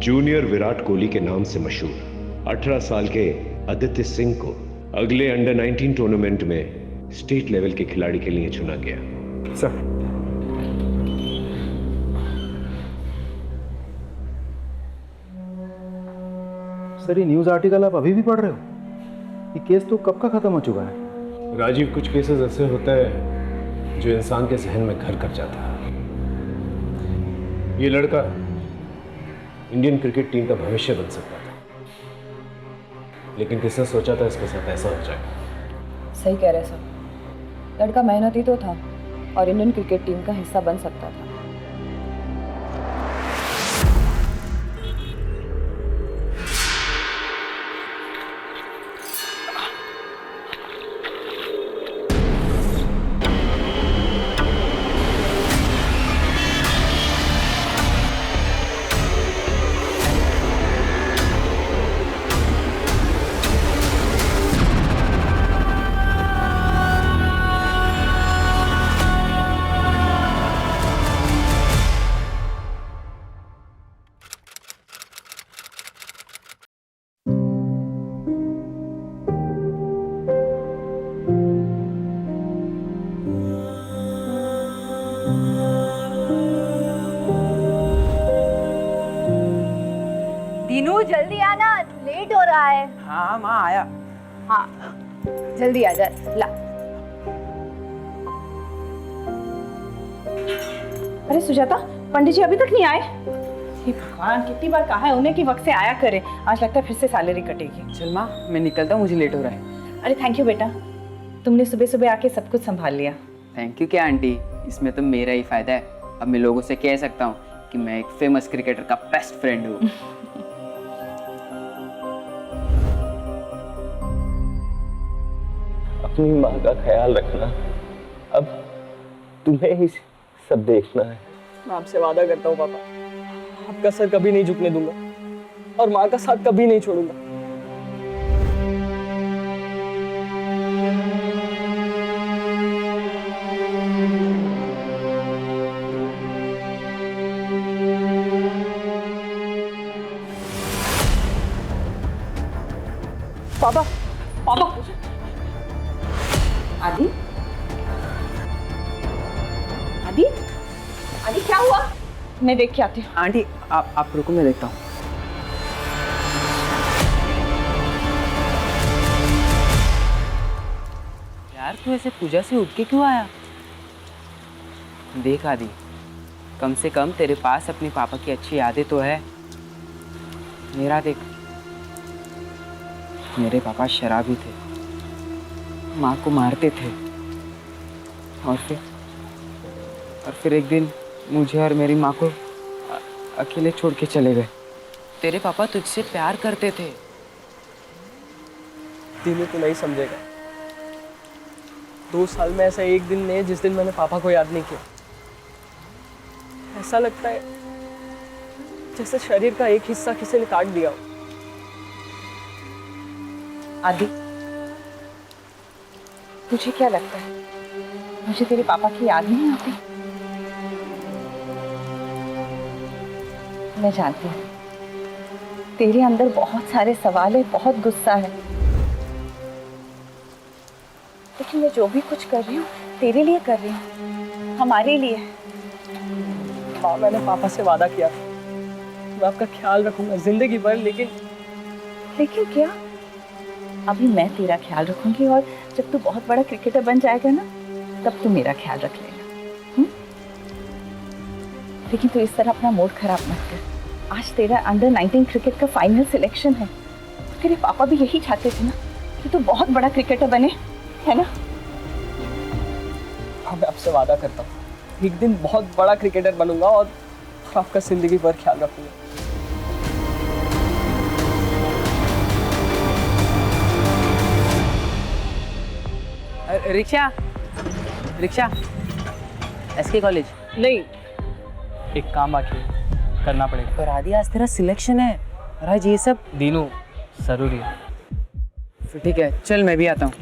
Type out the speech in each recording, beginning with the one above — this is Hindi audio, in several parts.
जूनियर विराट कोहली के नाम से मशहूर 18 साल के आदित्य सिंह को अगले अंडर 19 टूर्नामेंट में स्टेट लेवल के खिलाड़ी के लिए चुना गया। सर, सर ये न्यूज़ आर्टिकल आप अभी भी पढ़ रहे हो? ये केस तो कब का खत्म हो चुका है। राजीव, कुछ केसेस ऐसे होते हैं जो इंसान के जहन में घर कर जाता है। ये लड़का इंडियन क्रिकेट टीम का भविष्य बन सकता था, लेकिन किसने सोचा था इसके साथ ऐसा हो जाएगा। सही कह रहे सर, लड़का मेहनती तो था और इंडियन क्रिकेट टीम का हिस्सा बन सकता था। दीनू जल्दी आना, लेट हो रहा है। हाँ माँ आया। हाँ जल्दी आ जा। ला। अरे सुजाता, पंडित जी अभी तक नहीं आए? हे भगवान, कितनी बार कहा है उन्हें कि वक्त से आया करे। आज लगता है फिर से सैलरी कटेगी। चल माँ मैं निकलता हूँ, मुझे लेट हो रहा है। अरे थैंक यू बेटा, तुमने सुबह सुबह आके सब कुछ संभाल लिया। थैंक यू क्या आंटी, इसमें तो मेरा ही फायदा है। अब मैं लोगों से कह सकता हूँ कि मैं एक फेमस क्रिकेटर का बेस्ट फ्रेंड हूँ। अपनी माँ का ख्याल रखना, अब तुम्हें ही सब देखना है। मैं आपसे वादा करता हूँ पापा, आपका सर कभी नहीं झुकने दूंगा और माँ का साथ कभी नहीं छोड़ूंगा। पापा, पापा। आदि, आदि, आदि क्या हुआ? मैं देख के आती हूँ। आंटी आप रुको, मैं देखता हूँ। यार तू ऐसे पूजा से उठ के क्यों आया? देख आदि, कम से कम तेरे पास अपने पापा की अच्छी यादें तो है। मेरा देख, मेरे पापा शराबी थे, माँ को मारते थे और फिर एक दिन मुझे और मेरी माँ को अकेले छोड़ के चले गए। तेरे पापा तुझसे प्यार करते थे। दीनू तू नहीं समझेगा, 2 साल में ऐसा एक नहीं है जिस दिन मैंने पापा को याद नहीं किया। ऐसा लगता है जैसे शरीर का एक हिस्सा किसी ने काट दिया हो। आदि, तुझे क्या लगता है मुझे तेरे पापा की याद नहीं आती? मैं जानती हूँ तेरे अंदर बहुत सारे सवाल है, बहुत गुस्सा है, लेकिन मैं जो भी कुछ कर रही हूँ तेरे लिए कर रही हूँ, हमारे लिए। माँ, मैंने पापा से वादा किया मैं आपका ख्याल रखूंगा जिंदगी भर। लेकिन क्या? अभी मैं तेरा ख्याल रखूंगी और जब तू बहुत बड़ा क्रिकेटर बन जाएगा ना, तब तू मेरा ख्याल रख लेगा। लेकिन तू इस तरह अपना मूड खराब मत कर। आज तेरा अंडर 19 क्रिकेट का फाइनल सिलेक्शन है। तेरे पापा भी यही चाहते थे ना कि तू बहुत बड़ा क्रिकेटर बने, है ना? हाँ, मैं आपसे वादा करता हूँ एक दिन बहुत बड़ा क्रिकेटर बनूंगा और आपका जिंदगी भर ख्याल रखूंगा। रिक्शा एसके कॉलेज नहीं, एक काम बाकी है, करना पड़ेगा। पर आदि आज तेरा सिलेक्शन है और आज ये सब। दीनू जरूरी है। फिर ठीक है, चल मैं भी आता हूँ।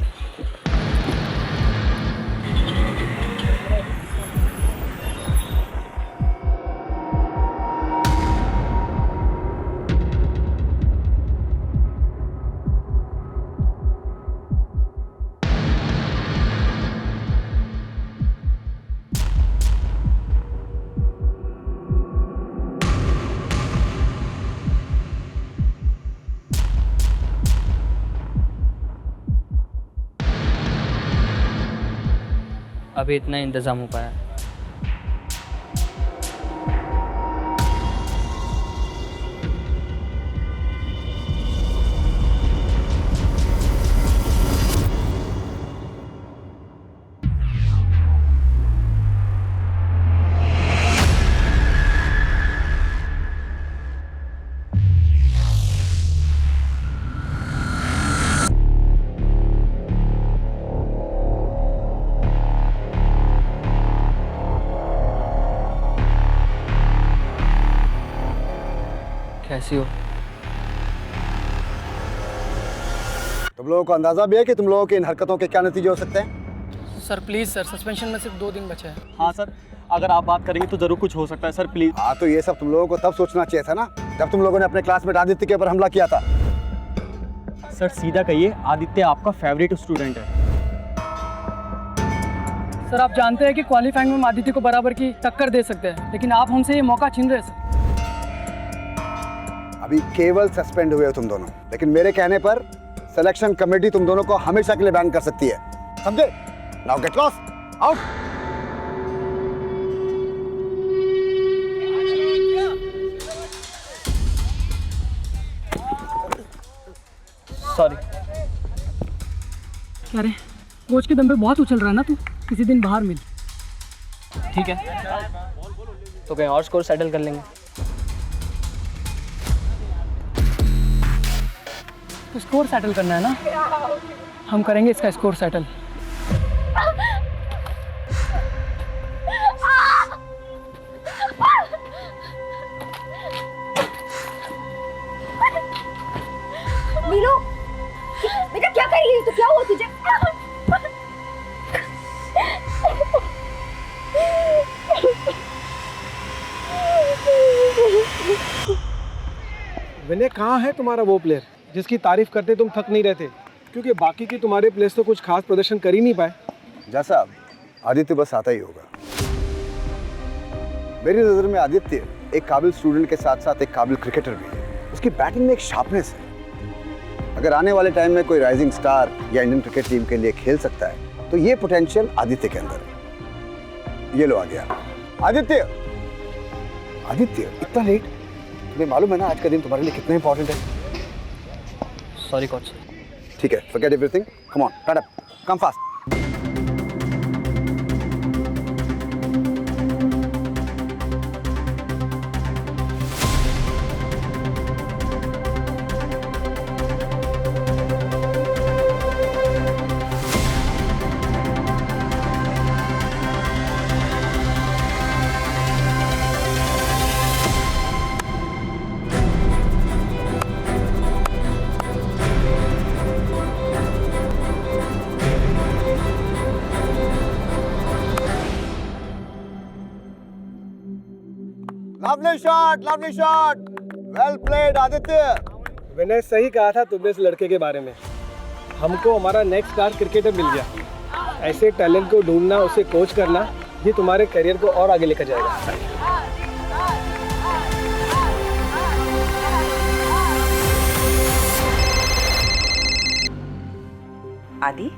अभी इतना इंतज़ाम हो पाया। कैसी हो? तुम लोगों को अंदाजा भी है कि तुम लोगों की इन हरकतों के क्या नतीजे हो सकते हैं? सर प्लीज़ सर, सस्पेंशन में सिर्फ 2 दिन बचे हैं। हाँ सर, अगर आप बात करेंगे तो ज़रूर कुछ हो सकता है सर, प्लीज़। हाँ, तो ये सब तुम लोगों को तब सोचना चाहिए था ना, जब तुम लोगों ने अपने क्लासमेट आदित्य के ऊपर हमला किया था। सर सीधा कहिए, आदित्य आपका फेवरेट स्टूडेंट है। सर आप जानते हैं कि क्वालिफाइंग में हम आदित्य को बराबर की टक्कर दे सकते हैं, लेकिन आप हमसे ये मौका छीन रहे हैं सर। अभी केवल सस्पेंड हुए हो तुम दोनों, लेकिन मेरे कहने पर सिलेक्शन कमेटी तुम दोनों को हमेशा के लिए बैन कर सकती है, समझे? Now get lost, out. Sorry. क्या रे, कोच के दम पे बहुत उछल रहा है ना तू, किसी दिन बाहर मिल। ठीक है, तो कहीं और स्कोर सेटल कर लेंगे। तो स्कोर सेटल करना है ना, हम करेंगे इसका स्कोर सेटल। नीलू, बेटा क्या कर रही है तू? क्या हुआ तुझे? विनय, कहाँ है तुम्हारा वो प्लेयर जिसकी तारीफ करते तुम थक नहीं रहते? क्योंकि बाकी के तुम्हारे प्लेयर्स तो कुछ खास प्रदर्शन कर ही नहीं पाए। जैसा आदित्य बस आता ही होगा। मेरी नजर में आदित्य एक काबिल स्टूडेंट के साथ साथ एक काबिल क्रिकेटर भी है। उसकी बैटिंग में एक शार्पनेस है। अगर आने वाले टाइम में कोई राइजिंग स्टार या इंडियन क्रिकेट टीम के लिए खेल सकता है तो ये पोटेंशियल आदित्य के अंदर है। ये लो आ गया आदित्य। आदित्य, इतना लेट? तुम्हें मालूम है ना आज का दिन तुम्हारे लिए कितना इंपॉर्टेंट है? Sorry coach. ठीक है, forget everything. Come on, stand up. Come fast. Lovely shot. Well played, Aditya. विनय, सही कहा था तुमने इस लड़के के बारे में। हमको हमारा नेक्स्ट स्टार क्रिकेटर मिल गया। ऐसे टैलेंट को ढूंढना, उसे कोच करना, ये तुम्हारे करियर को और आगे लेकर जाएगा। आदि?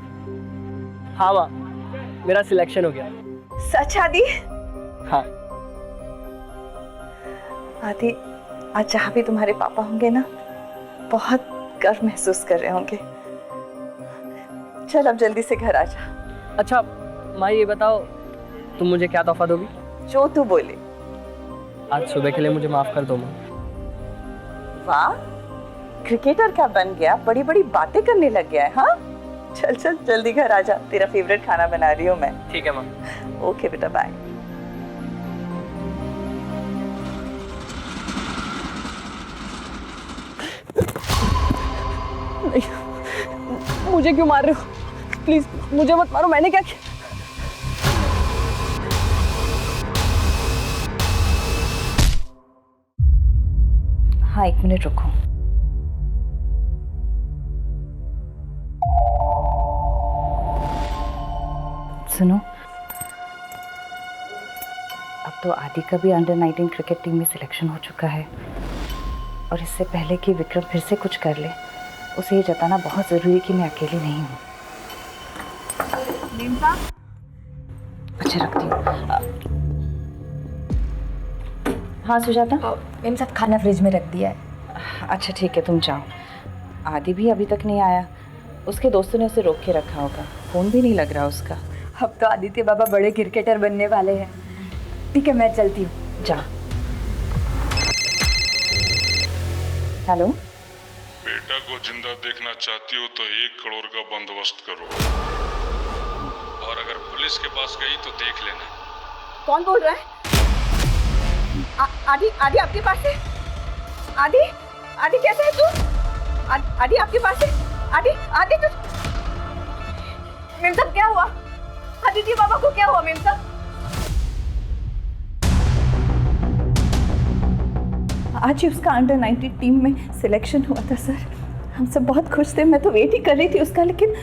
हाँ माँ, मेरा सिलेक्शन हो गया। सच आदि? हाँ। आदि, आज जहाँ भी तुम्हारे पापा होंगे ना, बहुत गर्व महसूस कर रहे होंगे। चल अब जल्दी से घर आ जा। अच्छा माँ, ये बताओ तुम मुझे क्या तोहफा दोगी? जो तू बोले। आज सुबह के लिए मुझे माफ कर दो माँ। वाह, क्रिकेटर क्या बन गया, बड़ी बड़ी बातें करने लग गया है। हाँ, चल चल जल्दी घर आ जा, तेरा फेवरेट खाना बना रही हूँ मैं। ठीक है माँ। ओके बेटा, बाय। मुझे क्यों मार रहे हो? प्लीज मुझे मत मारो, मैंने क्या किया? हाँ, 1 मिनट रुको। सुनो, अब तो आदि का भी अंडर 19 क्रिकेट टीम में सिलेक्शन हो चुका है, और इससे पहले कि विक्रम फिर से कुछ कर ले, उसे ये जताना बहुत ज़रूरी है कि मैं अकेली नहीं हूँ। अच्छा रखती हूँ। हाँ सुजाता। मैम साहब खाना फ्रिज में रख दिया है। अच्छा ठीक है, तुम जाओ। आदि भी अभी तक नहीं आया, उसके दोस्तों ने उसे रोक के रखा होगा, फोन भी नहीं लग रहा उसका। अब तो आदित्य बाबा बड़े क्रिकेटर बनने वाले हैं। ठीक है मैं चलती हूँ। जा। हेलो। बेटा को जिंदा देखना चाहती हो तो 1 करोड़ का बंदोबस्त करो, और अगर पुलिस के पास गई तो देख लेना। कौन बोल रहा है? आदि, आदि आपके पास है? आदि, आदि कैसे है तू? आदि आपके पास है? आदि, आदि तू? मेम साहब क्या हुआ? आदित्य बाबा को क्या हुआ मेम साहब? आज ही उसका अंडर 90 टीम में सिलेक्शन हुआ था सर। हम सब बहुत खुश थे, मैं तो वेट ही कर रही थी उसका, लेकिन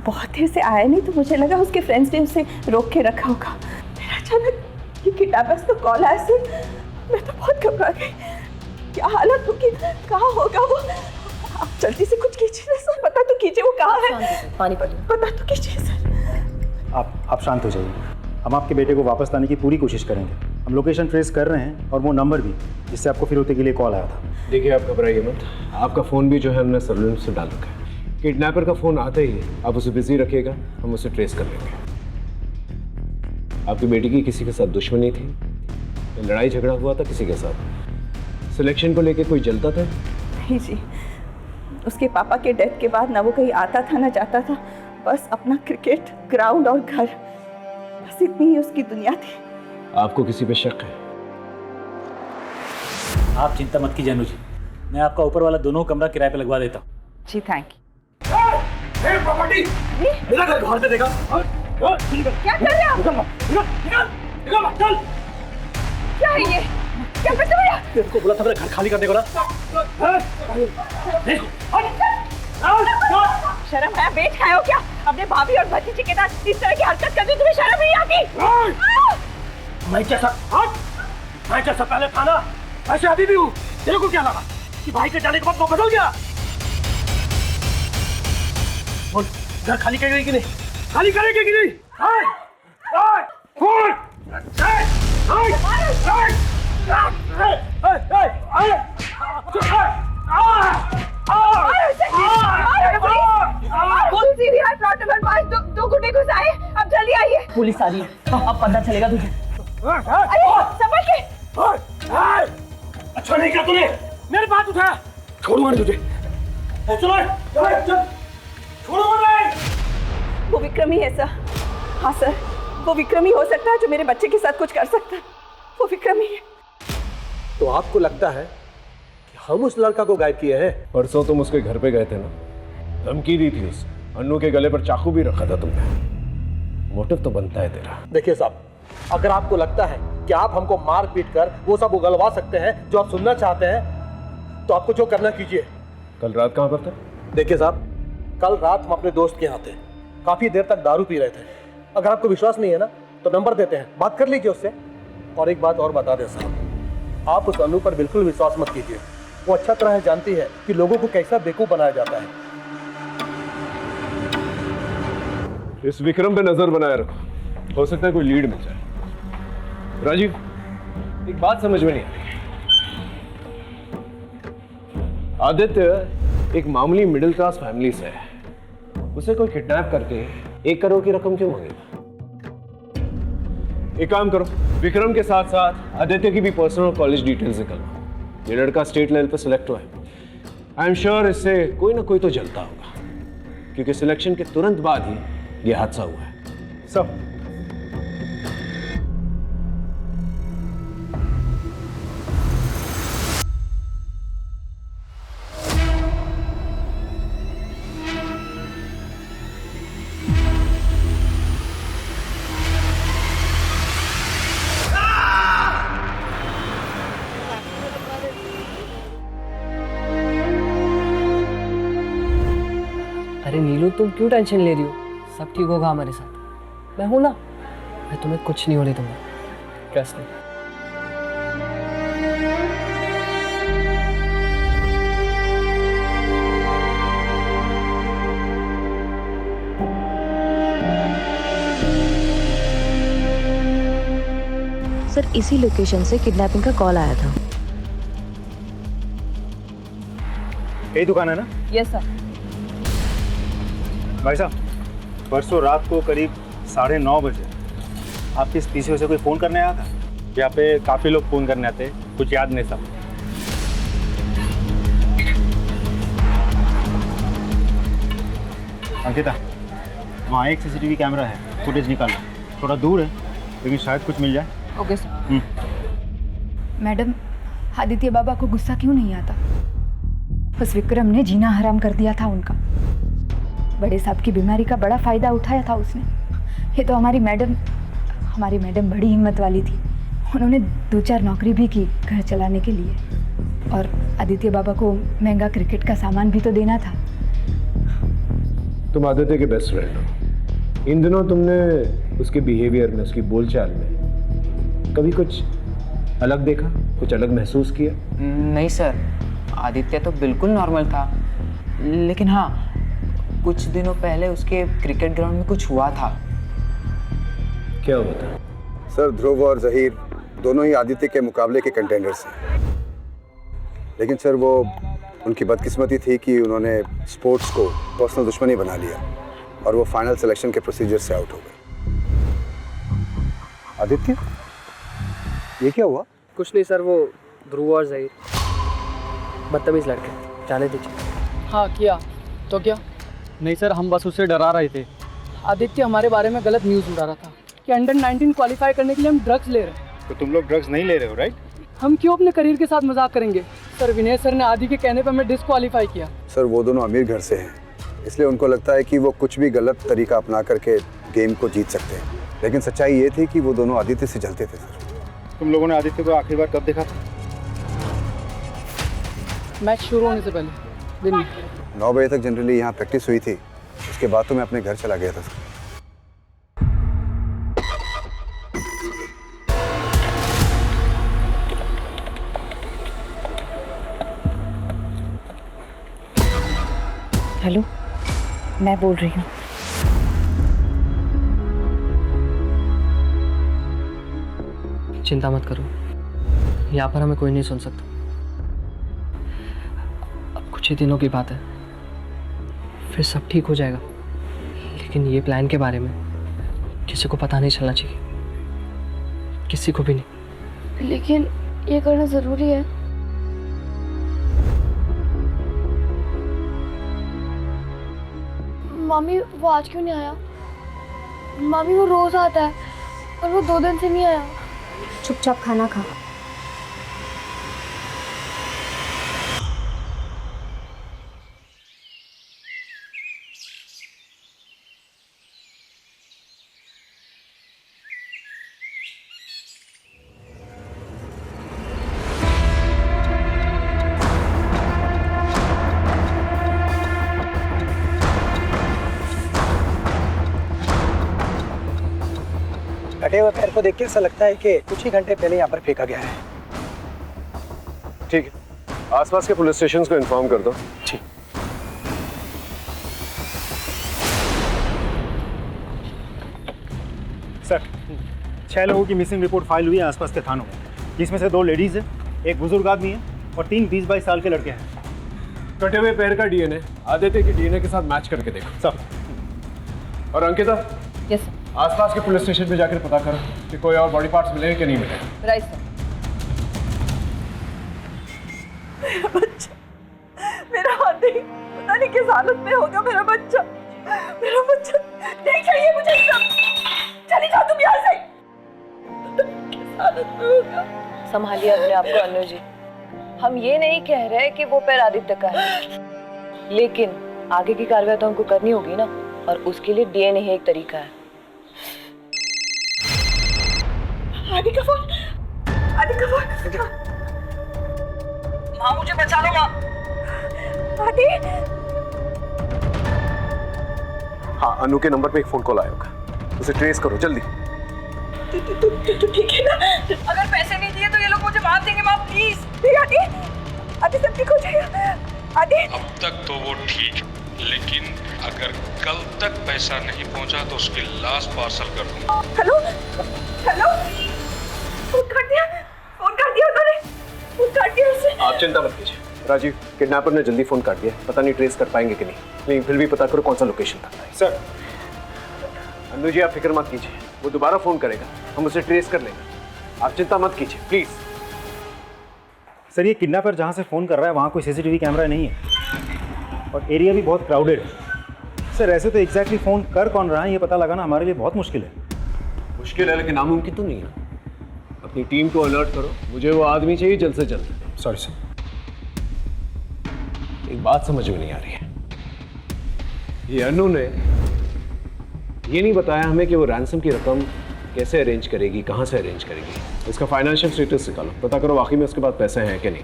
बहुत देर से आया नहीं तो मुझे लगा उसके फ्रेंड्स ने उसे रोक के रखा होगा। फिर अचानक ये किडनैपर्स का कॉल आया सर, मैं तो बहुत घबरा गई। क्या हालत होगी, कहाँ होगा वो? आप जल्दी से कुछ कीजिए सर, पता तो कीजिए वो कहाँ है। पानी पड़ी। पता तो कीजिए सर। आप शांत हो जाइए, हम आपके बेटे को वापस लाने की पूरी कोशिश करेंगे। हम लोकेशन ट्रेस कर रहे हैं और वो नंबर भी जिससे आपको फिरौती के लिए कॉल आया था। देखिए आप घबराइए मत, आपका फ़ोन भी जो है हमने सर्विलेंस से डाल रखा है। किडनैपर का फ़ोन आता ही है, आप उसे बिजी रखिएगा, हम उसे ट्रेस कर लेंगे। आपकी बेटी की किसी के साथ दुश्मनी थी, लड़ाई झगड़ा हुआ था किसी के साथ? सिलेक्शन को लेके कोई जलता था? नहीं जी, उसके पापा के डेथ के बाद ना वो कहीं आता था ना जाता था, बस अपना क्रिकेट ग्राउंड और घर, बस इतनी ही उसकी दुनिया थी। आपको किसी पे शक है? आप चिंता मत कीजिए अनुज, मैं आपका ऊपर वाला दोनों कमरा किराए पे लगवा देता हूँ। जी थैंक यू। प्रॉपर्टी मेरा घर बाहर से देखा। क्या कर रहे हो? निकल चल। क्या है ये? क्या करते हो? तेरे को बोला था मेरा घर खाली करने को ना। शर्म है, बेच खाए हो क्या? अपने भाभी और भतीजे के साथ इस तरह की हरकत करनी तुम्हें शर्म नहीं आती? मैं जैसा पहले था ना ऐसे अभी भी हूँ। तेरे को क्या लगा कि भाई के जाने के बाद वो बदल गया? बोल, घर खाली करेगी कि नहीं? खाली करेगी कि नहीं? दो गुंडे घुस आए, अब जल्दी आइए। पुलिस आ रही है, अब पता चलेगा तुझे। समझ के। अच्छा नहीं किया तूने, मेरे बात उठाया। छोड़ूंगा नहीं तुझे। चलो चल, छोड़ूंगा नहीं। वो विक्रमी है सर। हाँ सर, वो विक्रमी हो सकता है जो मेरे बच्चे के साथ कुछ कर सकता है। वो विक्रमी है। तो आपको लगता है कि हम उस लड़का को गायब किए हैं? परसों तुम उसके घर पे गए थे ना, धमकी दी थी उसे, अन्नू के गले पर चाकू भी रखा था तुमने। मोटिव तो बनता है तेरा। देखिए साहब, अगर आपको लगता है कि आप हमको मार पीट कर वो सब उगलवा सकते हैं जो आप सुनना चाहते हैं, तो आपको जो करना कीजिए। कल रात कहाँ पर था? देखिए साहब, कल रात हम अपने दोस्त के यहाँ थे, काफी देर तक दारू पी रहे थे। अगर आपको विश्वास नहीं है ना तो नंबर देते हैं, बात कर लीजिए उससे। और एक बात और बता दें साहब, आप उस अनु पर बिल्कुल विश्वास मत कीजिए। वो अच्छा तरह जानती है कि लोगों को कैसा बेवकूफ बनाया जाता है। इस विक्रम पे नजर बनाए रखो, हो सकता है कोई लीड मिल जाए। राजीव, एक बात समझ में नहीं आ रही। आदित्य एक मामूली मिडिल क्लास फैमिली से है, उसे कोई किडनैप करके 1 करोड़ की रकम क्यों मांगेगा? एक काम करो, विक्रम के साथ साथ आदित्य की भी पर्सनल कॉलेज डिटेल्स निकलवाओ। ये लड़का स्टेट लेवल पे सिलेक्ट हुआ है। आई एम श्योर इससे कोई ना कोई तो जलता होगा, क्योंकि सिलेक्शन के तुरंत बाद ही ये हादसा हुआ है। सब अरे नीलू, तुम क्यों टेंशन ले रही हो? सब ठीक होगा हमारे साथ, मैं हूं ना। मैं तुम्हें कुछ नहीं होने दूंगा, ट्रस्ट मी। सर इसी लोकेशन से किडनैपिंग का कॉल आया था। यही दुकान है ना? Yes sir. भाई साहब, परसों रात को करीब 9:30 बजे आपके इस पीछे से कोई फ़ोन करने आया था? यहाँ पे काफ़ी लोग फ़ोन करने आते हैं, कुछ याद नहीं सब। अंकिता, वहाँ एक CCTV कैमरा है, फुटेज निकालो। थोड़ा दूर है लेकिन शायद कुछ मिल जाए। Okay sir. मैडम, आदित्य बाबा को गुस्सा क्यों नहीं आता? उस विक्रम ने जीना हराम कर दिया था उनका। बड़े साहब की बीमारी का बड़ा फायदा उठाया था उसने। ये तो हमारी मैडम बड़ी हिम्मत वाली थी। उन्होंने 2-4 नौकरी भी की घर चलाने के लिए, और आदित्य बाबा को महंगा क्रिकेट का सामान भी तो देना था। तुम आदित्य के बेस्ट फ्रेंड हो। इन दिनों तुमने उसके बिहेवियर में, उसकी बोलचाल में कभी कुछ अलग देखा, कुछ अलग महसूस किया? नहीं सर, आदित्य तो बिल्कुल नॉर्मल था। लेकिन हाँ, कुछ दिनों पहले उसके क्रिकेट ग्राउंड में कुछ हुआ था। क्या हुआ था? सर, ध्रुव और जहीर दोनों ही आदित्य के मुकाबले के कंटेंडर्स हैं। लेकिन सर, वो उनकी बदकिस्मती थी कि उन्होंने स्पोर्ट्स को पर्सनल दुश्मनी बना लिया और वो फाइनल सिलेक्शन के प्रोसीजर से आउट हो गए। आदित्य, ये क्या हुआ? कुछ नहीं सर, वो ध्रुव और जहीर बदतमीज लड़के, जाने दीजिए। हाँ किया तो क्या? नहीं सर, हम बस उससे डरा रहे थे। आदित्य हमारे बारे में गलत न्यूज़ उड़ा रहा था कि अंडर 19 क्वालिफाई करने के लिए हम ड्रग्स ले रहे हैं। तो तुम लोग ड्रग्स नहीं ले रहे हो, राइट? हम क्यों अपने करियर के साथ मजाक करेंगे? सर, विनय सर ने आदि के कहने पर हमें डिस्क्वालीफाई किया। सर, वो दोनों अमीर घर से हैं, इसलिए उनको लगता है कि वो कुछ भी गलत तरीका अपना करके गेम को जीत सकते हैं। लेकिन सच्चाई ये थी कि वो दोनों आदित्य से जलते थे। सर, तुम लोगों ने आदित्य को आखिरी बार कब देखा था? मैच शुरू होने से पहले दिन 9 बजे तक जनरली यहाँ प्रैक्टिस हुई थी। उसके बाद तो मैं अपने घर चला गया था। सर, हेलो, मैं बोल रही हूँ। चिंता मत करो, यहाँ पर हमें कोई नहीं सुन सकता। अब कुछ ही दिनों की बात है, फिर सब ठीक हो जाएगा। लेकिन ये प्लान के बारे में किसी को पता नहीं चलना चाहिए, किसी को भी नहीं। लेकिन ये करना ज़रूरी है। मामी, वो आज क्यों नहीं आया? मामी, वो रोज आता है और वो 2 दिन से नहीं आया। चुपचाप खाना खा। कटे हुए पैर को देख के ऐसा लगता है कि कुछ ही घंटे पहले यहाँ पर फेंका गया है। ठीक है, आसपास के पुलिस स्टेशंस को इन्फॉर्म कर दो। ठीक। सर, 6 लोगों की मिसिंग रिपोर्ट फाइल हुई है आसपास के थानों में, जिसमें से 2 लेडीज है, एक बुजुर्ग आदमी है और 3 20-22 साल के लड़के हैं। कटे हुए पैर का डीएनए आदित्य के डीएनए के साथ मैच करके देखो। सब। और अंकिता, यस सर। आसपास के पुलिस स्टेशन पे जाकर पता करो कि कोई और बॉडी पार्ट्स मिले कि नहीं मिले। Right sir. मेरा बच्चा, मेरा आदि पता नहीं किस हालत में होगा। मेरा बच्चा नहीं चाहिए मुझे। सब चली जाओ तुम यहाँ से। किस हालत में होगा? संभालिए अपने आप को अनु जी। हम ये नहीं कह रहे कि वो पैर आदित्य का है, लेकिन आगे की कार्रवाई तो हमको करनी होगी ना, और उसके लिए डीएनए ही एक तरीका है। आदि का फोन। माँ, मुझे बचा लो माँ। आदि। हाँ, अनु के नंबर पे एक फोन कॉल आया होगा, उसे ट्रेस करो जल्दी। तू ठीक है ना? अगर पैसे नहीं दिए तो ये लोग मुझे मार देंगे माँ, प्लीज। आदि सब ठीक हो जाएगा। आदि, अब तक तो वो ठीक, लेकिन अगर कल तक पैसा नहीं पहुंचा तो उसकी लाश पार्सल कर दूंगा। हेलो, काट दिया उन्होंने, फोन काट दिया उसने। आप चिंता मत कीजिए राजीव, किडनैपर ने जल्दी फोन काट दिया, पता नहीं ट्रेस कर पाएंगे कि नहीं, लेकिन फिर भी पता करो कौन सा लोकेशन था। सर अन्नू जी आप फिक्र मत कीजिए, वो दोबारा फोन करेगा, हम उसे ट्रेस कर लेंगे, आप चिंता मत कीजिए प्लीज। सर ये किडनैपर जहाँ से फ़ोन कर रहा है वहाँ कोई सीसीटीवी कैमरा नहीं है और एरिया भी बहुत क्राउडेड है। सर ऐसे तो एग्जैक्टली फ़ोन कर कौन रहा है ये पता लगाना हमारे लिए बहुत मुश्किल है। मुश्किल है लेकिन नामुमकिन तो नहीं है। अपनी टीम को अलर्ट करो, मुझे वो आदमी चाहिए जल्द से जल्द। Sorry sir. एक बात समझ में नहीं आ रही है, ये अनु ने ये नहीं बताया हमें कि वो रैंसम की रकम कैसे अरेंज करेगी, कहाँ से अरेंज करेगी। इसका फाइनेंशियल स्टेटस निकालो, पता करो वाकई में उसके पास पैसे हैं कि नहीं,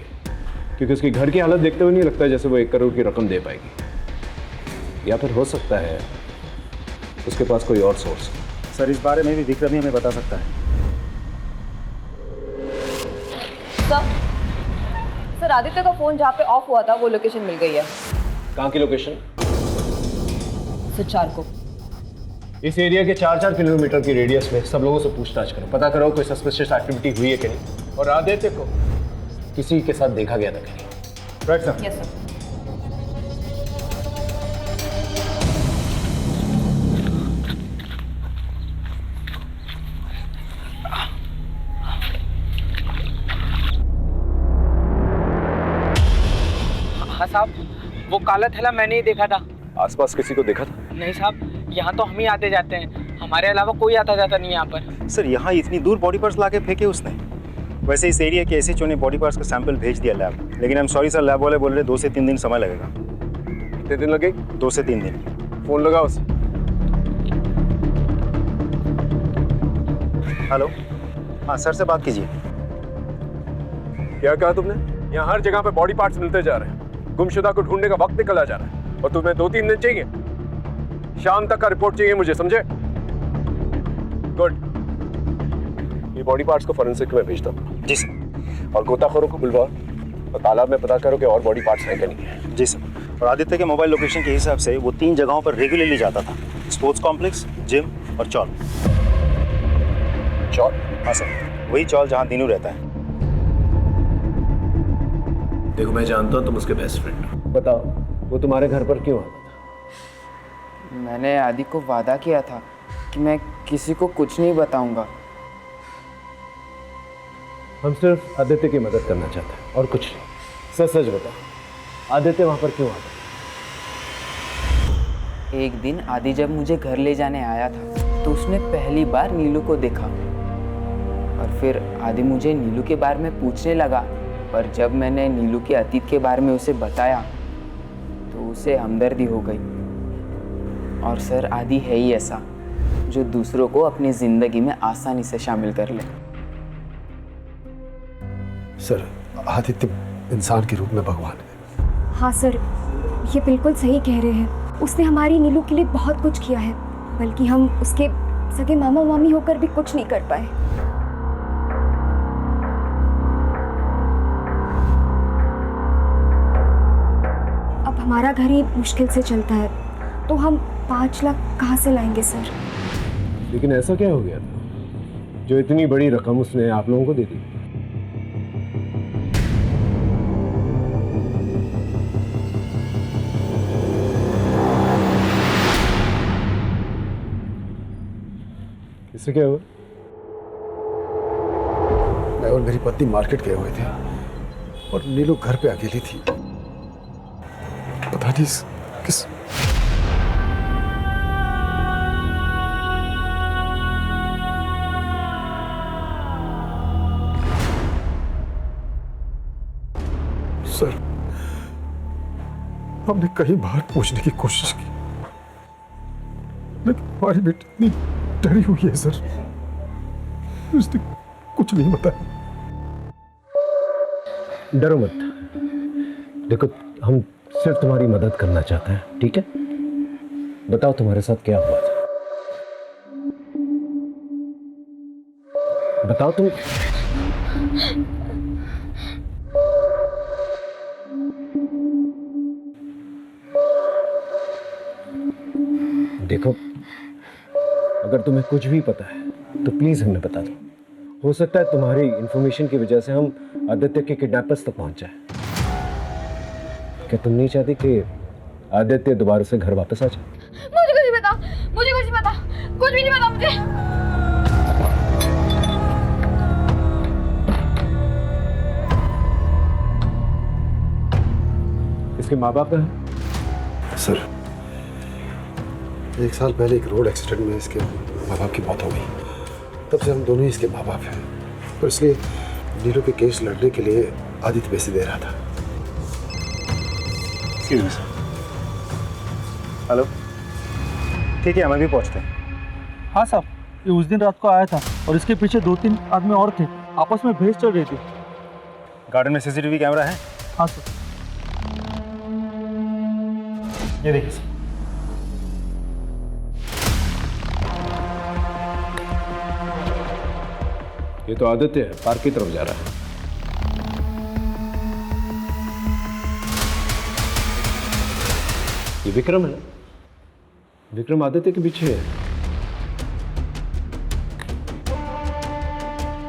क्योंकि उसकी घर की हालत देखते हुए नहीं लगता जैसे वो 1 करोड़ की रकम दे पाएगी। या फिर हो सकता है उसके पास कोई और सोर्स। सर इस बारे में भी विक्रम ही हमें बता सकता है। सर आदित्य का फोन जहाँ पे ऑफ हुआ था वो लोकेशन मिल गई है। कहाँ की लोकेशन? सुचार को। इस एरिया के 4-4 किलोमीटर की रेडियस में सब लोगों से पूछताछ करो, पता करो कोई सस्पिशियस एक्टिविटी हुई है कि नहीं, और आदित्य को किसी के साथ देखा गया था कि नहीं। Right sir. Yes sir. हाँ साहब, वो काला थैला मैंने ही देखा था। आसपास किसी को देखा था? नहीं साहब, यहाँ तो हम ही आते जाते हैं, हमारे अलावा कोई आता जाता नहीं है यहाँ पर। सर यहाँ इतनी दूर बॉडी पार्ट्स ला के फेंके उसने। वैसे इस एरिया के एसएचओ ने बॉडी पार्ट्स का सैंपल भेज दिया लैब, लेकिन I am sorry sir, lab वाले बोल रहे 2 से 3 दिन समय लगेगा। कितने दिन लगे? 2 से 3 दिन। फोन लगाओ उसे। हेलो, हाँ सर से बात कीजिए। क्या कहा तुमने? यहाँ हर जगह पे बॉडी पार्ट्स मिलते जा रहे हैं, गुमशुदा को ढूंढने का वक्त निकला जा रहा है, और तुम्हें 2-3 दिन चाहिए? शाम तक का रिपोर्ट चाहिए मुझे, समझे? गुड। ये बॉडी पार्ट्स को फॉरेंसिक में भेजता हूँ। जी सर। और गोताखोरों को बुलवाओ और तालाब में पता करो कि और बॉडी पार्ट्स हैं कि नहीं है। जी सर। और आदित्य के मोबाइल लोकेशन के हिसाब से वो 3 जगहों पर रेगुलरली जाता था, स्पोर्ट्स कॉम्प्लेक्स, जिम और चौल। चौल? हाँ सर, वही चौल जहाँ दीनू रहता है। देखो मैं जानता हूँ तुम उसके बेस्ट फ्रेंड हो, बताओ वो तुम्हारे घर पर क्यों आता था? मैंने आदि को वादा किया था कि मैं किसी को कुछ नहीं बताऊंगा। हम सिर्फ आदित्य की मदद करना चाहते हैं और कुछ नहीं। सच सच बताओ, आदित्य वहाँ पर क्यों आता था? एक दिन आदि जब मुझे घर ले जाने आया था तो उसने पहली बार नीलू को देखा, और फिर आदि मुझे नीलू के बारे में पूछने लगा, पर जब मैंने नीलू के अतीत के बारे में उसे बताया तो उसे हमदर्दी हो गई। और सर आदि है ही ऐसा जो दूसरों को अपनी जिंदगी में आसानी से शामिल कर ले। सर आदित्य इंसान के रूप में भगवान है। हाँ सर, ये बिल्कुल सही कह रहे हैं। उसने हमारी नीलू के लिए बहुत कुछ किया है, बल्कि हम उसके सगे मामा मामी होकर भी कुछ नहीं कर पाए। अब हमारा घर ही मुश्किल से चलता है, तो हम 5 लाख कहाँ से लाएंगे सर? लेकिन ऐसा क्या हो गया था जो इतनी बड़ी रकम उसने आप लोगों को दे दी? इससे क्या हुआ? मैं और मेरी पत्नी मार्केट गए हुए थे और नीलू घर पे अकेली थी। पता नहीं किस सर, हमने कई बार पूछने की कोशिश की, लेकिन हमारी बेटी इतनी डरी हुई है सर, उसने कुछ नहीं बताया। डरो मत, देखो हम सिर्फ तुम्हारी मदद करना चाहते हैं, ठीक है? बताओ तुम्हारे साथ क्या हुआ था? बताओ तुम। देखो अगर तुम्हें कुछ भी पता है तो प्लीज हमें बता दो, हो सकता है तुम्हारी इंफॉर्मेशन की वजह से हम आदित्य के किडनैपर्स तक पहुंच जाए। क्या तुम नहीं चाहती कि आदित्य दोबारा से घर वापस आ जाए? मुझे कुछ नहीं पता, मुझे कुछ नहीं पता, कुछ भी नहीं पता मुझे। इसके माँ बाप है? सर, 1 साल पहले एक रोड एक्सीडेंट में इसके माँ बाप की मौत हो गई। तब से हम दोनों ही इसके माँ बाप हैं, तो इसलिए नीलू के केस लड़ने के लिए आदित्य पैसे दे रहा था। हेलो, ठीक है, हमें भी पहुंचते हैं। हाँ साहब, ये उस दिन रात को आया था और इसके पीछे 2-3 आदमी और थे, आपस में बहस चल रही थी। गार्डन में सीसीटीवी कैमरा है? हाँ सर। ये देखिए सर। ये तो आदित्य है, पार्क की तरफ जा रहा है। ये विक्रम है। विक्रम आदित्य के पीछे है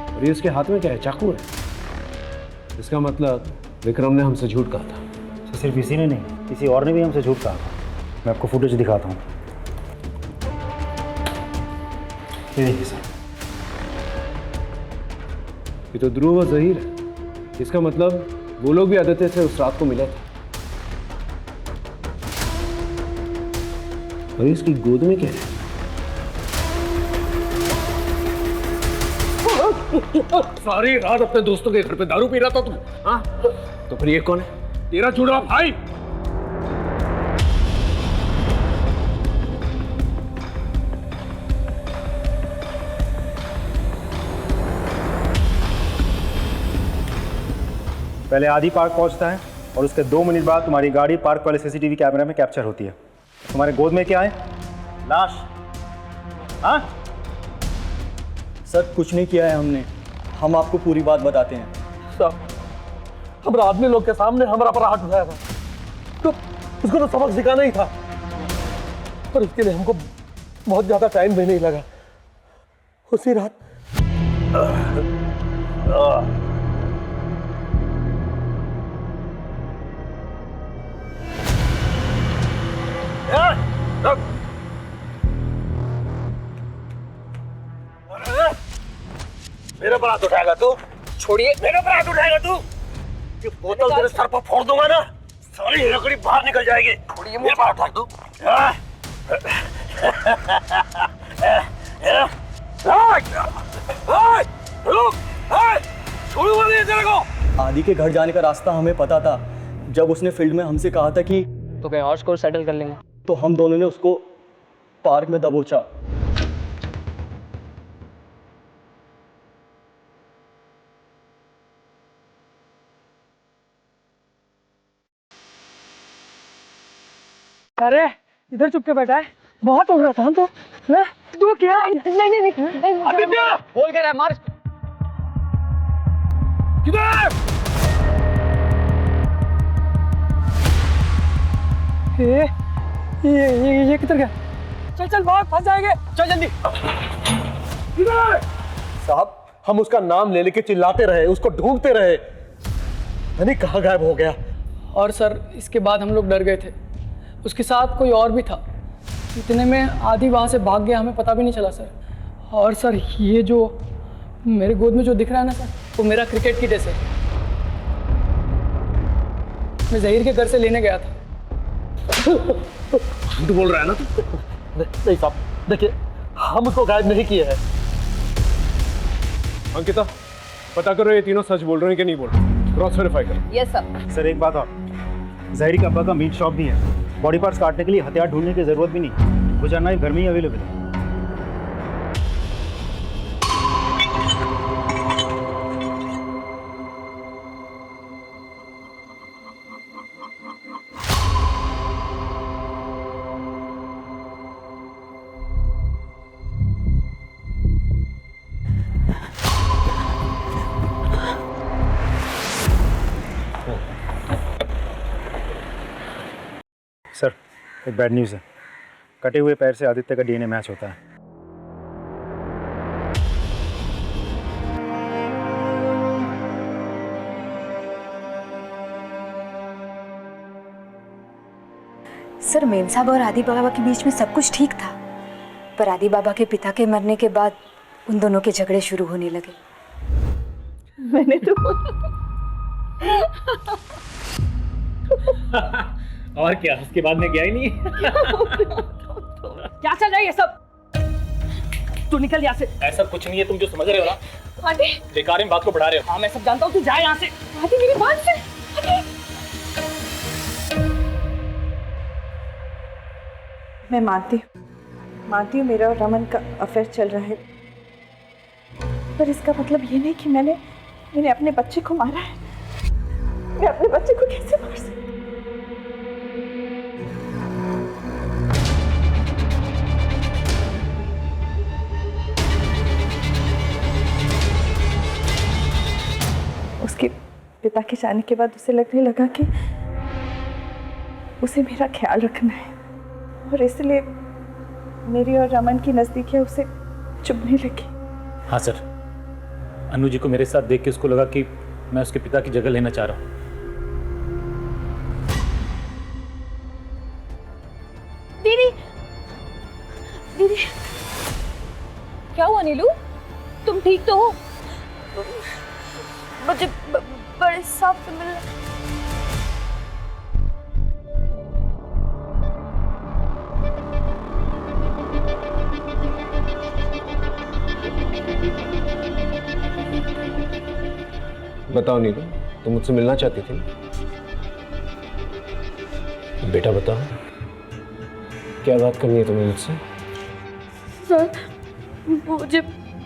और ये इसके हाथ में क्या है? चाकू है। इसका मतलब विक्रम ने हमसे झूठ कहा था। तो सिर्फ इसी ने नहीं, किसी और ने भी हमसे झूठ कहा था। मैं आपको फुटेज दिखाता हूँ। ये देखिए सर। ये तो ध्रुव और जहीर है। इसका मतलब वो लोग भी आदित्य से उस रात को मिले थे। और इसकी गोद में क्या है? सारी रात अपने दोस्तों के घर पे दारू पी रहा था तुम? हाँ? तो फिर ये कौन है? तेरा चुड़वा भाई? पहले आदि पार्क पहुंचता है और उसके 2 मिनट बाद तुम्हारी गाड़ी पार्क वाले सीसीटीवी कैमरे में कैप्चर होती है। तुम्हारे गोद में क्या है? लाश। हाँ सर, कुछ नहीं किया है हमने, हम आपको पूरी बात बताते हैं। साहब, हमारा आदमी लोग के सामने हमारा पर हाथ उठाया था, तो उसको तो सबक सिखाना ही था, पर उसके लिए हमको बहुत ज्यादा टाइम भी नहीं लगा। उसी रात मेरे पर हाथ उठाएगा तू? छोड़िए, मेरे पर हाथ उठाएगा तू? ये बोतल तेरे सर पर फोड़ दूंगा ना, सारी लकड़ी बाहर निकल जाएगी। छोड़िए, मेरे पर उठा तू। छोड़ूंगा नहीं तेरे को। आदि के घर जाने का रास्ता हमें पता था। जब उसने फील्ड में हमसे कहा था कि तो कहीं और स्कोर सेटल कर लेंगे, तो हम दोनों ने उसको पार्क में दबोचा। अरे इधर चुप के बैठा है, बहुत उड़ रहा था तो। तू क्या? नहीं आदित्य बोल के रहा, मार किधर? ये किधर गया? चल भाग, फंस जाएंगे, चल जल्दी। किधर? साहब, हम उसका नाम ले लेके चिल्लाते रहे, उसको ढूंढते रहे, नहीं कहाँ गायब हो गया। और सर, इसके बाद हम लोग डर गए थे, उसके साथ कोई और भी था। इतने में आदि वहाँ से भाग गया, हमें पता भी नहीं चला सर। और सर, ये जो मेरे गोद में जो दिख रहा है ना सर, वो मेरा क्रिकेट किट है सर। मैं जहीर के घर से लेने गया था। तू बोल रहा है ना? नहीं साहब, देखिए, हम उसको गायब नहीं किए हैं। अंकिता, पता करो ये तीनों सच बोल रहे हैं कि नहीं बोल रहे। क्रॉस वेरीफाई करो। Yes sir. सर, एक बात और, जहीर के अब्बा का मीट शॉप भी है। बॉडी पार्ट्स काटने के लिए हथियार ढूंढने की जरूरत भी नहीं, वो जानना घर में ही अवेलेबल है। सर, एक बैड न्यूज़ है। कटे हुए पैर से आदित्य का डीएनए मैच होता है। सर मेम साहब और आदि बाबा के बीच में सब कुछ ठीक था, पर आदि बाबा के पिता के मरने के बाद उन दोनों के झगड़े शुरू होने लगे। मैंने तो और क्या, उसके बाद में गया ही नहीं। क्या चल रहा है ये सब? तू निकल यहाँ से। ऐसा कुछ नहीं है, तुम जो समझ रहे हो ना, आदि बेकार में बात को बढ़ा रहे हो। हाँ मैं सब जानता हूँ, तू जा यहाँ से। आदि मेरी बात से। आदि मैं मानती हूँ मेरा और रमन का अफेयर चल रहा है, पर इसका मतलब ये नहीं कि मैंने अपने बच्चे को मारा है। मैं अपने बच्चे को कैसे मार सकती? उसके पिता के जाने के बाद उसे लगने लगा कि उसे मेरा ख्याल रखना है, और इसलिए मेरी और रमन की नज़दीकियाँ उसे चुभने लगी। हाँ सर, अनु जी को मेरे साथ देख के उसको लगा कि मैं उसके पिता की जगह लेना चाह रहा हूँ। दीदी, दीदी क्या हुआ नीलू? तुम ठीक तो हो? मुझे बड़े साहब से मिलना। बताओ नीलू, तुम मुझसे मिलना चाहती थी? बेटा बताओ, क्या बात करनी है तुम्हें मुझसे? सर मुझे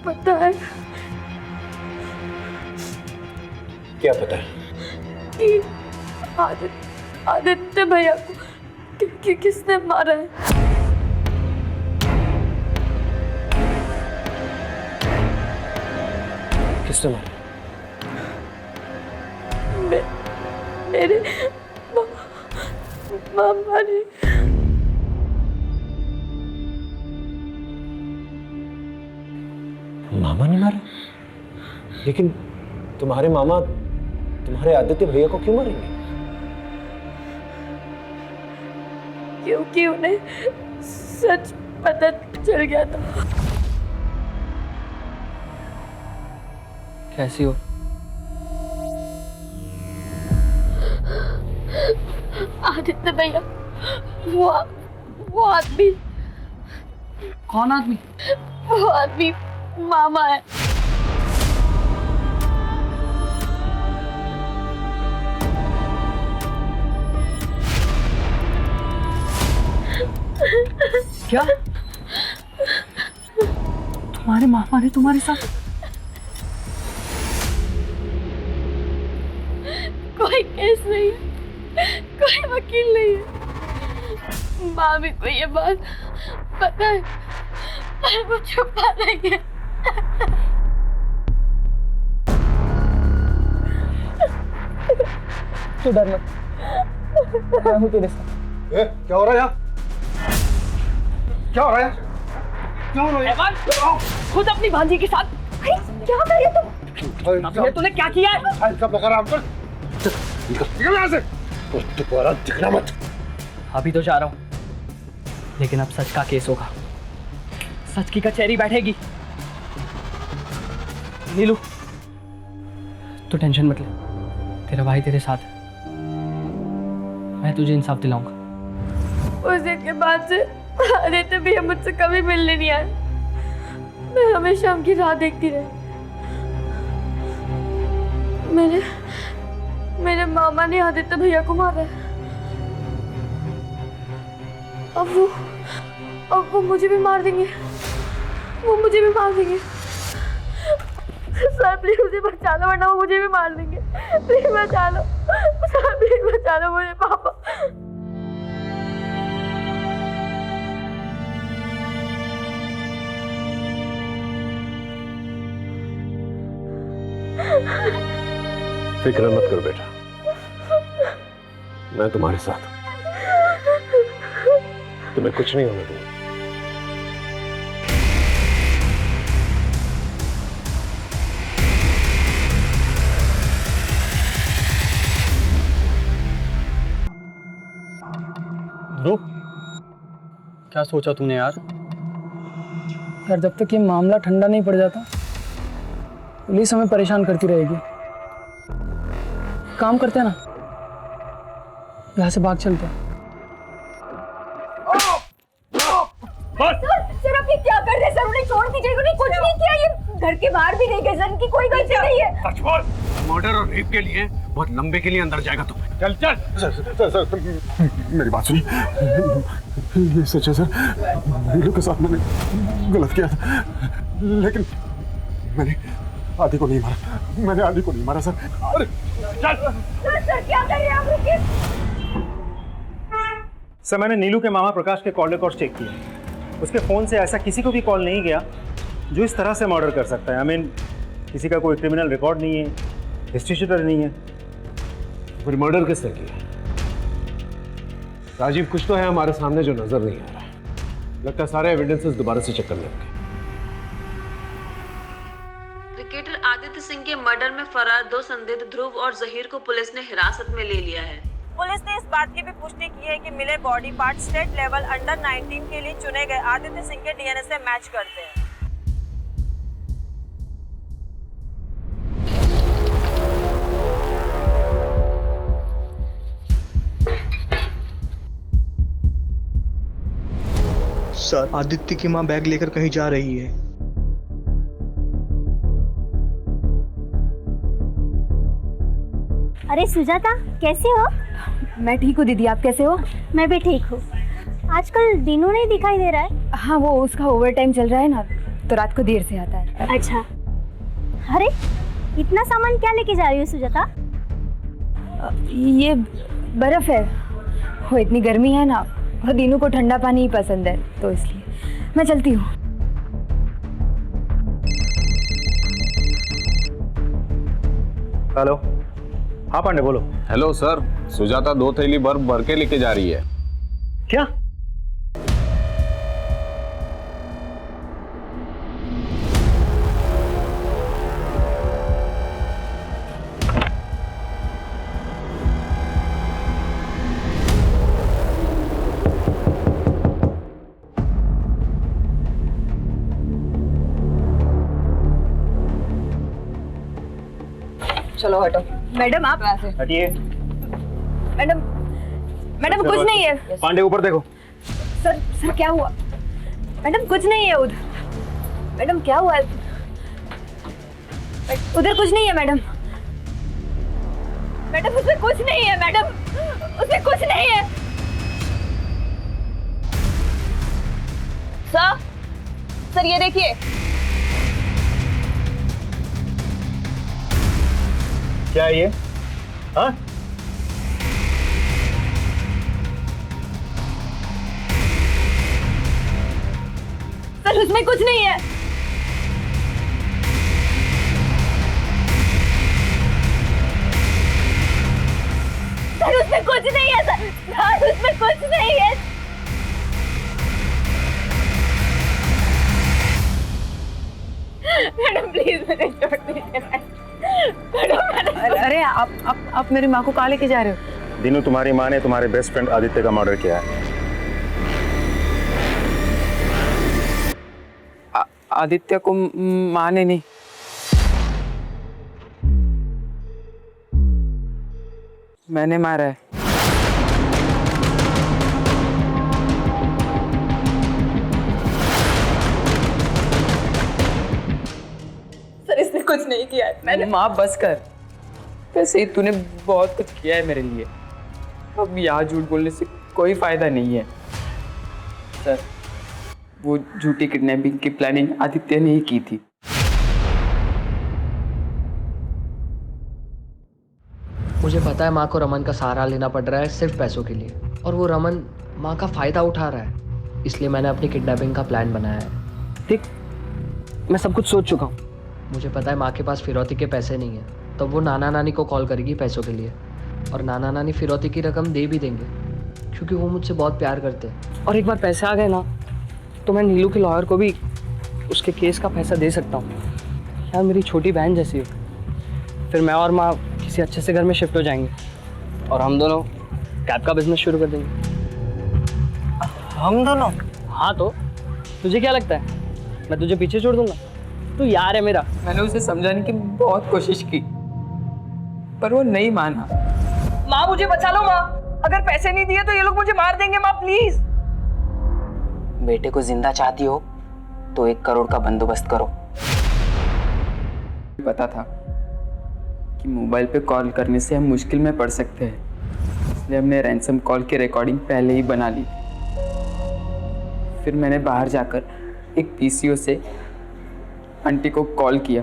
पता है क्या पता है? कि आदित्य भैया को किसने मारा है। किसने मारा? मेरे मामा ने। मामा ने मारा? लेकिन तुम्हारे मामा तुम्हारे आदित्य भैया को क्यों मारेंगे? क्योंकि उन्हें सच पता चल गया था। कैसी हो? आदित्य भैया, वो आदमी। कौन आदमी? वो आदमी मामा है। क्या? तुम्हारे मामा ने तुम्हारे साथ? कोई केस नहीं, कोई वकील नहीं है। मामी को ये बात पता है, पर वो छुपा देंगे। तू डर मत, मैं हूँ तेरे साथ। क्या हो रहा है यहाँ? क्या हो रहा है? क्यों हो रहा है? खुद अपनी भांजी के साथ क्या कर रही है तुम? तूने क्या किया है? सब लगा रहा है। निकल यहाँ से। दोबारा दिखना मत। अभी तो जा रहा हूँ, लेकिन अब सच का केस होगा, सच की कचहरी बैठेगी। नीलू, तू टेंशन मत ले, तेरा भाई तेरे साथ है, मैं तुझे इंसाफ दिलाऊंगा। उस दिन के बाद से आदित्य भैया मुझसे कभी मिलने नहीं आए। मैं हमेशा उनकी राह देखती रही। मेरे मामा ने आदित्य भैया को मारा है। अब वो मुझे भी मार देंगे। वो मुझे भी मार देंगे। सर प्लीज मुझे बचा लो, वरना वो मुझे भी मार देंगे। प्लीज बचा लो सर, प्लीज बचा लो मुझे पापा। फिक्र मत करो बेटा, मैं तुम्हारे साथ हूं, तुम्हें कुछ नहीं होने दूंगा। ध्रुव, क्या सोचा तूने यार? यार जब तक ये मामला ठंडा नहीं पड़ जाता पुलिस हमें परेशान करती रहेगी। काम करते हैं ना, यहाँ से भाग चलते हैं। सर आप ये क्या कर रहे हैं सर? उन्हें छोड़ दीजिए, उन्हें कुछ नहीं किया, ये घर के बाहर भी नहीं गए सर, इनकी कोई गलती नहीं है। मर्डर और रेप के लिए बहुत लंबे के लिए अंदर जाएगा तुम। चल चल। सर मेरी बात सुनिए, ये सच है सर, नीलू के साथ मैंने गलत किया था, लेकिन मैंने आदि को नहीं मारा, मैंने आदि को नहीं मारा सर। अरे सर क्या कर रहे हैं आप? रुकिए सर, मैंने नीलू के मामा प्रकाश के कॉल रिकॉर्ड चेक किए। उसके फ़ोन से ऐसा किसी को भी कॉल नहीं गया जो इस तरह से मर्डर कर सकता है। आई मीन किसी का कोई क्रिमिनल रिकॉर्ड नहीं है, हिस्ट्री शीटर नहीं है। फिर मर्डर किसने किया? राजीव, कुछ तो है हमारे सामने जो नजर नहीं आ रहा। लगता है सारे एविडेंसेस दोबारा से चेक करने होंगे। क्रिकेटर आदित्य सिंह के मर्डर में फरार 2 संदिग्ध ध्रुव और जहीर को पुलिस ने हिरासत में ले लिया है। पुलिस ने इस बात की भी पुष्टि की है कि मिले body part state level under 19 के लिए चुने गए आदित्य सिंह के डीएनए से मैच करते हैं। सर, आदित्य की मां बैग लेकर कहीं जा रही है। अरे सुजाता, कैसे हो? मैं ठीक हूँ दीदी, आप कैसे हो? मैं भी ठीक हूँ। आजकल दिनों नहीं दिखाई दे रहा है। हाँ, वो उसका ओवर टाइम चल रहा है ना, तो रात को देर से आता है। अच्छा। अरे इतना सामान क्या लेके जा रही हो सुजाता? ये बर्फ है, वो इतनी गर्मी है ना, और दीनू को ठंडा पानी ही पसंद है, तो इसलिए मैं चलती हूँ। हेलो, हाँ पांडे बोलो। हेलो सर, सुजाता 2 थैली बर्फ भर के लेके जा रही है। क्या? चलो हटो। मैडम आप हटिए। मैडम, मैडम कुछ नहीं है। पांडे ऊपर देखो। सर क्या हुआ? मैडम कुछ नहीं है उधर। मैडम क्या हुआ? उधर कुछ नहीं है मैडम। मैडम उसमें कुछ नहीं है मैडम, उसमें कुछ नहीं है। सर ये देखिए। क्या है ये? हाँ? सर उसमें कुछ नहीं है। सर उसमें कुछ नहीं है। सर उसमें कुछ नहीं है। मैडम प्लीज मुझे छोड़ दीजिए। अरे आप मेरी माँ को कहाँ लेके जा रहे हो? दीनू, तुम्हारी माँ ने तुम्हारे बेस्ट फ्रेंड आदित्य का मर्डर किया है। आदित्य को माँ ने नहीं, मैंने मारा है। सर इसने कुछ नहीं किया है। मैंने माँ बस कर, वैसे ही तूने बहुत कुछ किया है मेरे लिए, अब यहाँ झूठ बोलने से कोई फायदा नहीं है। सर वो झूठी किडनैपिंग की प्लानिंग आदित्य ने ही की थी। मुझे पता है माँ को रमन का सहारा लेना पड़ रहा है सिर्फ पैसों के लिए, और वो रमन माँ का फायदा उठा रहा है, इसलिए मैंने अपनी किडनैपिंग का प्लान बनाया है। देख, मैं सब कुछ सोच चुका हूँ। मुझे पता है माँ के पास फिरौती के पैसे नहीं है, तो वो नाना नानी को कॉल करेगी पैसों के लिए, और नाना नानी फिरौती की रकम दे भी देंगे क्योंकि वो मुझसे बहुत प्यार करते हैं। और एक बार पैसे आ गए ना, तो मैं नीलू के लॉयर को भी उसके केस का पैसा दे सकता हूँ। यार मेरी छोटी बहन जैसी हो। फिर मैं और माँ किसी अच्छे से घर में शिफ्ट हो जाएंगे और हम दोनों कैब का बिजनेस शुरू कर देंगे। हम दोनों? हाँ तो तुझे क्या लगता है मैं तुझे पीछे छोड़ दूंगा? तू यार है मेरा। मैंने उसे समझाने की बहुत कोशिश की पर वो नहीं माना। माँ मुझे बचा लो माँ, अगर पैसे नहीं दिए तो ये लोग मुझे मार देंगे माँ प्लीज। बेटे को जिंदा चाहती हो तो 1 करोड़ का बंदोबस्त करो। पता था कि मोबाइल पे कॉल करने से हम मुश्किल में पड़ सकते हैं, इसलिए हमने रैंसम कॉल की रिकॉर्डिंग पहले ही बना ली। फिर मैंने बाहर जाकर एक पीसीओ से आंटी को कॉल किया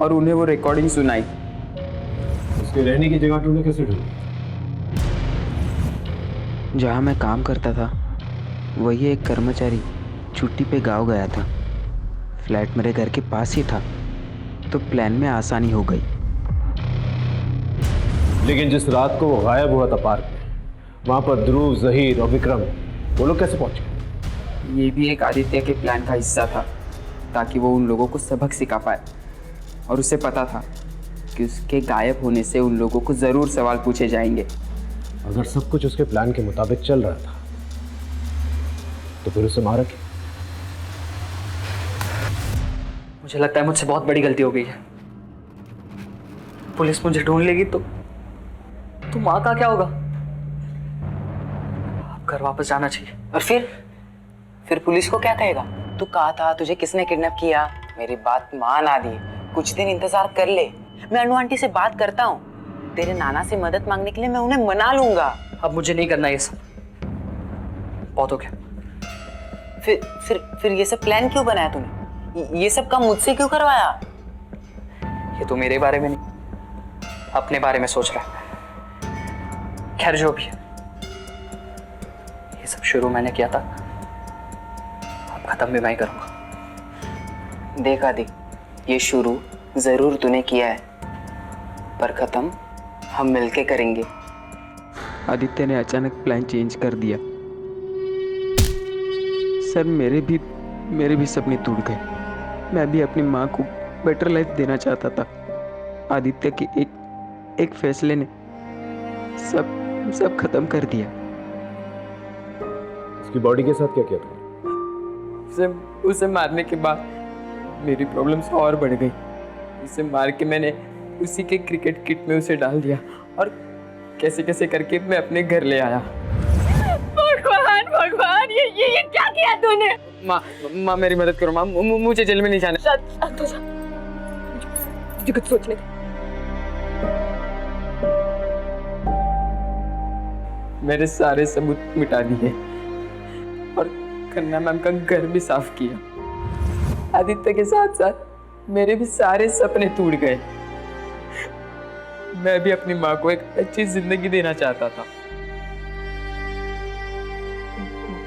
और उन्हें वो रिकॉर्डिंग सुनाई। उसके रहने की जगह तूने कैसे ढूंढी? जहाँ मैं काम करता था वही एक कर्मचारी छुट्टी पे गांव गया था। फ्लैट मेरे घर के पास ही था तो प्लान में आसानी हो गई। लेकिन जिस रात को वो गायब हुआ था पार्क में, वहां पर ध्रुव, जहीर और विक्रम वो लोग कैसे पहुंचे? ये भी एक आदित्य के प्लान का हिस्सा था ताकि वो उन लोगों को सबक सिखा पाए। और उसे पता था कि उसके गायब होने से उन लोगों को ज़रूर सवाल पूछे जाएंगे। अगर सब कुछ उसके प्लान के मुताबिक चल रहा था तो फिर उसे मारा क्यों? मुझे लगता है मुझसे बहुत बड़ी गलती हो गई है। पुलिस मुझे ढूंढ लेगी तो माँ का क्या होगा? अब घर वापस जाना चाहिए। और फिर पुलिस को क्या कहेगा? तू कहा था तुझे किसने किडनैप किया? मेरी बात मान आदि, कुछ दिन इंतजार कर ले। मैं अनु आंटी से बात करता हूँ। तेरे नाना से मदद मांगने के लिए मैं उन्हें मना लूंगा। अब मुझे नहीं करना ये सब, बहुत हो गया। फिर ये सब प्लान क्यों बनाया तूने? ये सब काम मुझसे क्यों करवाया? ये तो मेरे बारे में नहीं, अपने बारे में सोच रहा है। खैर जो भी है, ये सब शुरू मैंने किया था, अब खत्म भी मैं ही करूंगा। देख आदि, ये शुरू जरूर तूने किया है पर खत्म हम मिलके करेंगे। आदित्य ने अचानक प्लान चेंज कर दिया। सर मेरे भी सपने टूट गए। मैं भी अपनी माँ को बेटर लाइफ देना चाहता था। आदित्य के एक फैसले ने सब खत्म कर दिया। उसकी बॉडी के साथ क्या किया तुमने? उसे मारने के बाद मेरी प्रॉब्लम्स और बढ़ गई। उसे मार के मैंने उसी के क्रिकेट किट में उसे डाल दिया और कैसे करके मैं अपने घर ले आया। भगवान ये क्या किया तूने? माँ मेरी मदद करो माँ, मुझे जेल में नहीं जाना। मुझे कुछ सोचने दे। मेरे सारे सबूत मिटा दिए और खन्ना मैम का घर भी साफ किया। आदित्य के साथ साथ मेरे भी सारे सपने टूट गए। मैं भी अपनी माँ को एक अच्छी जिंदगी देना चाहता था।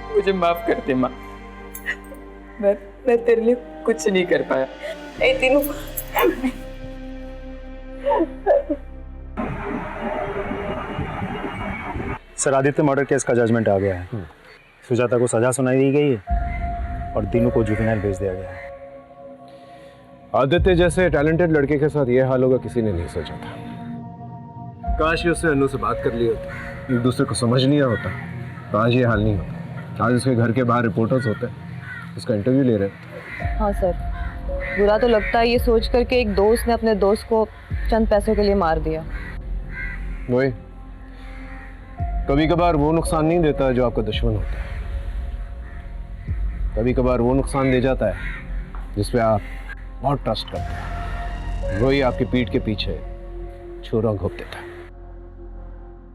मुझे माफ कर दे माँ, मैं तेरे लिए कुछ नहीं कर पाया। तीनों सर, आदित्य मर्डर केस का जजमेंट आ गया है। सुजाता को सजा सुनाई दी गई है और तीनों को जुवेनाइल भेज दिया गया है। आदित्य जैसे टैलेंटेड लड़के के साथ यह हाल होगा किसी ने नहीं सोचा था। काश ही उसने अनु से बात कर ली होती, एक दूसरे को समझ लिया होता तो आज ये हाल नहीं होता। आज उसके घर के बाहर रिपोर्टर्स होते, उसका इंटरव्यू ले रहे। हाँ सर, बुरा तो लगता है ये सोच कर के एक दोस्त ने अपने दोस्त को चंद पैसों के लिए मार दिया। वही, कभी कभार वो नुकसान नहीं देता जो आपका दुश्मन होता है, कभी कभार वो नुकसान दे जाता है जिस पे आप बहुत ट्रस्ट करते हैं। वही आपकी पीठ के पीछे छुरा घोंप देता है।